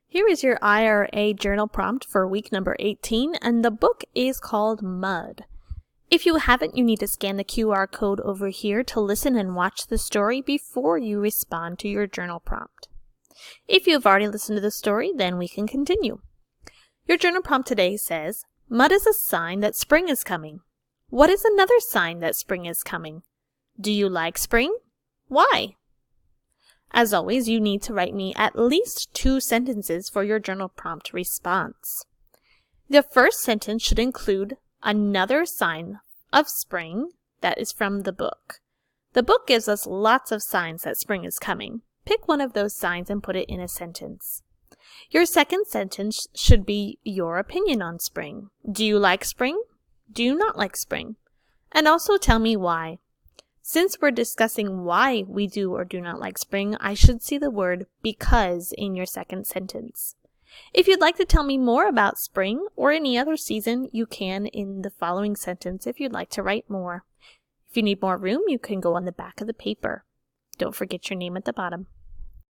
Here is your IRA journal prompt for week number 18, and the book is called Mud. If you haven't, you need to scan the QR code over here to listen and watch the story before you respond to your journal prompt. If you've already listened to the story, then we can continue. Your journal prompt today says, mud is a sign that spring is coming. What is another sign that spring is coming? Do you like spring? Why? As always, you need to write me at least 2 sentences for your journal prompt response. The first sentence should include another sign of spring that is from the book. The book gives us lots of signs that spring is coming. Pick one of those signs and put it in a sentence. Your second sentence should be your opinion on spring. Do you like spring? Do you not like spring? And also tell me why. Since we're discussing why we do or do not like spring, I should see the word because in your second sentence. If you'd like to tell me more about spring or any other season, you can in the following sentence if you'd like to write more. If you need more room, you can go on the back of the paper. Don't forget your name at the bottom.